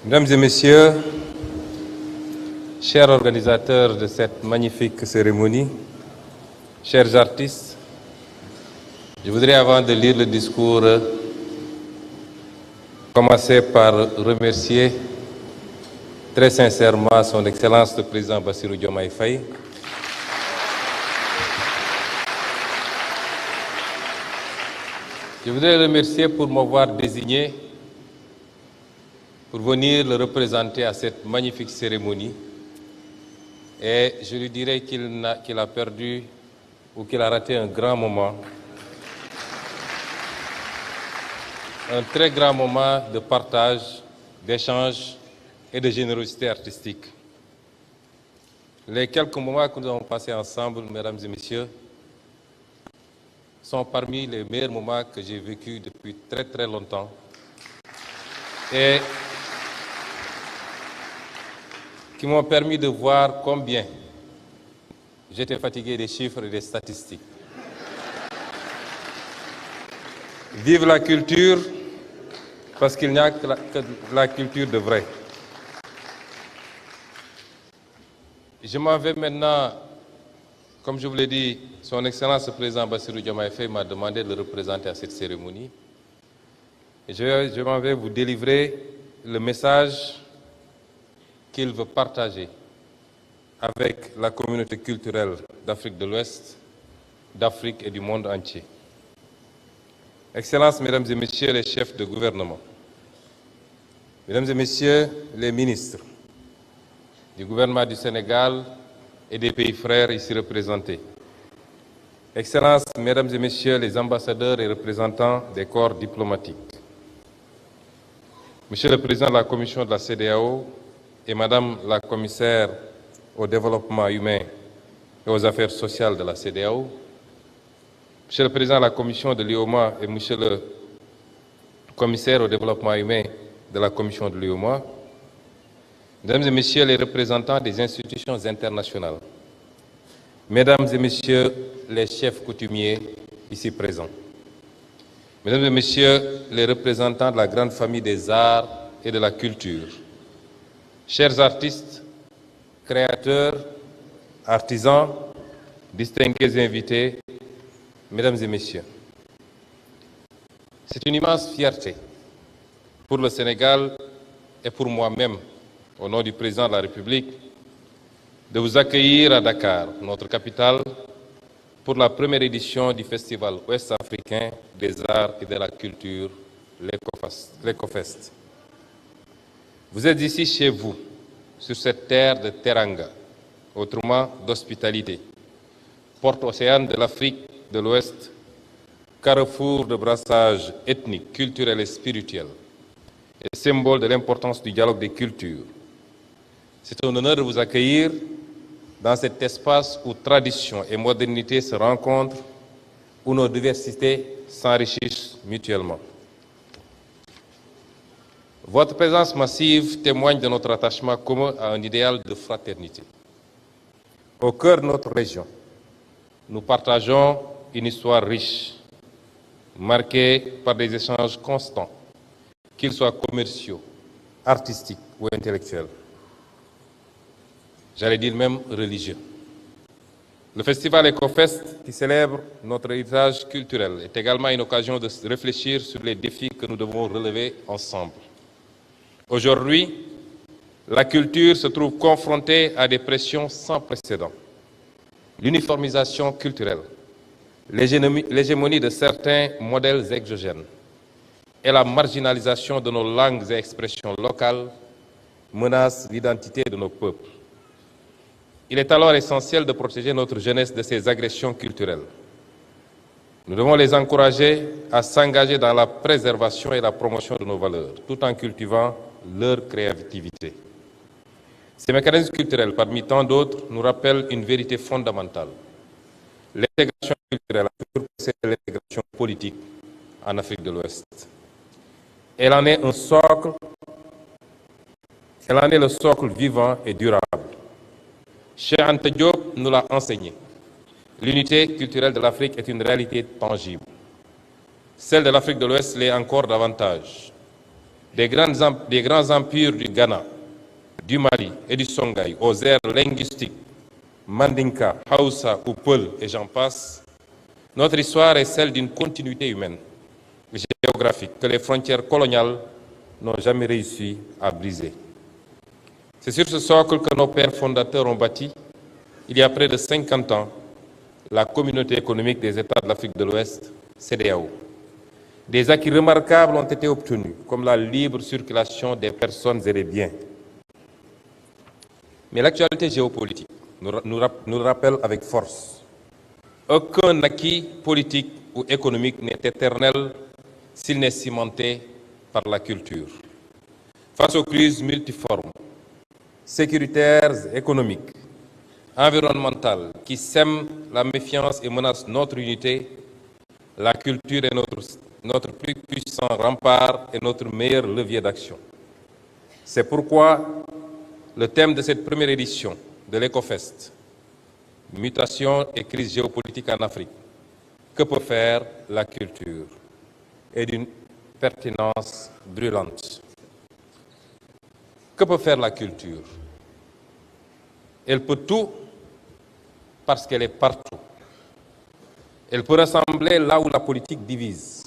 Mesdames et messieurs, chers organisateurs de cette magnifique cérémonie, chers artistes, je voudrais, avant de lire le discours, commencer par remercier très sincèrement son Excellence le Président Bassirou Diomaye Faye Je voudrais le remercier pour m'avoir désigné pour venir le représenter à cette magnifique cérémonie. Et je lui dirais qu'il a perdu ou qu'il a raté un grand moment, un très grand moment de partage, d'échange et de générosité artistique. Les quelques moments que nous avons passés ensemble, mesdames et messieurs, sont parmi les meilleurs moments que j'ai vécus depuis très très longtemps. Et qui m'ont permis de voir combien j'étais fatigué des chiffres et des statistiques. Vive la culture, parce qu'il n'y a que la culture de vrai. Je m'en vais maintenant, comme je vous l'ai dit, son Excellence le Président Bassirou Diomaye Faye m'a demandé de le représenter à cette cérémonie. Et je m'en vais vous délivrer le message qu'il veut partager avec la communauté culturelle d'Afrique de l'Ouest, d'Afrique et du monde entier. Excellences, Mesdames et Messieurs les chefs de gouvernement, Mesdames et Messieurs les ministres du gouvernement du Sénégal et des pays frères ici représentés, Excellences, Mesdames et Messieurs les ambassadeurs et représentants des corps diplomatiques, Monsieur le Président de la Commission de la CEDEAO et Madame la Commissaire au développement humain et aux affaires sociales de la CEDEAO, Monsieur le Président de la Commission de l'UOMOA et Monsieur le Commissaire au développement humain de la Commission de l'UOMOA, Mesdames et Messieurs les représentants des institutions internationales, Mesdames et Messieurs les chefs coutumiers ici présents, Mesdames et Messieurs les représentants de la grande famille des arts et de la culture, chers artistes, créateurs, artisans, distingués invités, Mesdames et Messieurs, c'est une immense fierté pour le Sénégal et pour moi-même, au nom du Président de la République, de vous accueillir à Dakar, notre capitale, pour la première édition du Festival ouest-africain des arts et de la culture, l'EcoFest. Vous êtes ici chez vous, sur cette terre de Teranga, autrement d'hospitalité, porte océane de l'Afrique de l'Ouest, carrefour de brassage ethnique, culturel et spirituel, et symbole de l'importance du dialogue des cultures. C'est un honneur de vous accueillir dans cet espace où tradition et modernité se rencontrent, où nos diversités s'enrichissent mutuellement. Votre présence massive témoigne de notre attachement commun à un idéal de fraternité. Au cœur de notre région, nous partageons une histoire riche, marquée par des échanges constants, qu'ils soient commerciaux, artistiques ou intellectuels. J'allais dire même religieux. Le festival EcoFest, qui célèbre notre héritage culturel, est également une occasion de réfléchir sur les défis que nous devons relever ensemble. Aujourd'hui, la culture se trouve confrontée à des pressions sans précédent. L'uniformisation culturelle, l'hégémonie de certains modèles exogènes et la marginalisation de nos langues et expressions locales menacent l'identité de nos peuples. Il est alors essentiel de protéger notre jeunesse de ces agressions culturelles. Nous devons les encourager à s'engager dans la préservation et la promotion de nos valeurs, tout en cultivant leur créativité. Ces mécanismes culturels, parmi tant d'autres, nous rappellent une vérité fondamentale. L'intégration culturelle a toujours précédé l'intégration politique en Afrique de l'Ouest. Elle en est un socle, elle en est le socle vivant et durable. Cheikh Anta Diop nous l'a enseigné. L'unité culturelle de l'Afrique est une réalité tangible. Celle de l'Afrique de l'Ouest l'est encore davantage. des grands empires du Ghana, du Mali et du Songhai aux aires linguistiques Mandinka, Hausa ou Peul et j'en passe, notre histoire est celle d'une continuité humaine, géographique, que les frontières coloniales n'ont jamais réussi à briser. C'est sur ce socle que nos pères fondateurs ont bâti, il y a près de 50 ans, la Communauté économique des États de l'Afrique de l'Ouest, CEDEAO. Des acquis remarquables ont été obtenus, comme la libre circulation des personnes et des biens. Mais l'actualité géopolitique nous rappelle avec force. Aucun acquis politique ou économique n'est éternel s'il n'est cimenté par la culture. Face aux crises multiformes, sécuritaires, économiques, environnementales, qui sèment la méfiance et menacent notre unité, la culture est notre plus puissant rempart et notre meilleur levier d'action. C'est pourquoi le thème de cette première édition de l'EcoFest, Mutation et crise géopolitique en Afrique, que peut faire la culture, est d'une pertinence brûlante. Que peut faire la culture? Elle peut tout parce qu'elle est partout. Elle peut rassembler là où la politique divise.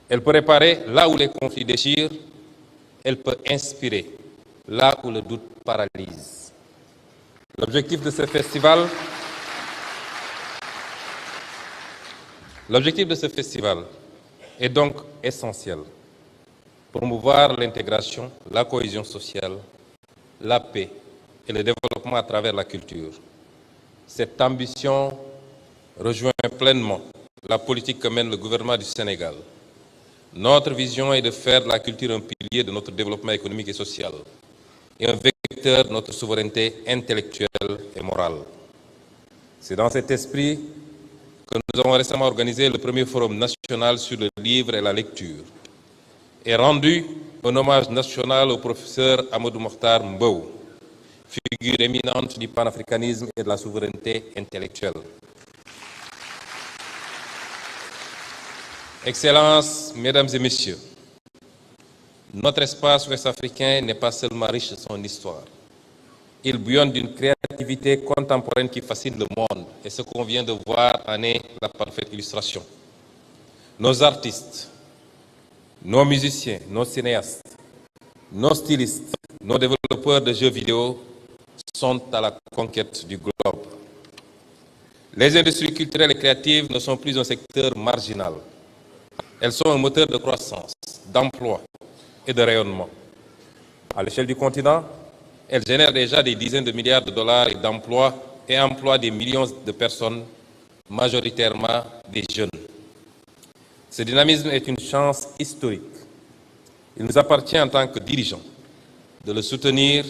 Elle peut réparer là où les conflits déchirent. Elle peut inspirer là où le doute paralyse. L'objectif de ce festival est donc essentiel. Promouvoir l'intégration, la cohésion sociale, la paix et le développement à travers la culture. Cette ambition rejoint pleinement la politique que mène le gouvernement du Sénégal. Notre vision est de faire de la culture un pilier de notre développement économique et social et un vecteur de notre souveraineté intellectuelle et morale. C'est dans cet esprit que nous avons récemment organisé le premier forum national sur le livre et la lecture et rendu un hommage national au professeur Amadou Mokhtar Mbow, figure éminente du panafricanisme et de la souveraineté intellectuelle. Excellences, Mesdames et Messieurs, notre espace ouest-africain n'est pas seulement riche de son histoire. Il bouillonne d'une créativité contemporaine qui fascine le monde. Et ce qu'on vient de voir en est la parfaite illustration. Nos artistes, nos musiciens, nos cinéastes, nos stylistes, nos développeurs de jeux vidéo sont à la conquête du globe. Les industries culturelles et créatives ne sont plus un secteur marginal. Elles sont un moteur de croissance, d'emploi et de rayonnement. À l'échelle du continent, elles génèrent déjà des dizaines de milliards de dollars d'emplois et emploient des millions de personnes, majoritairement des jeunes. Ce dynamisme est une chance historique. Il nous appartient en tant que dirigeants de le soutenir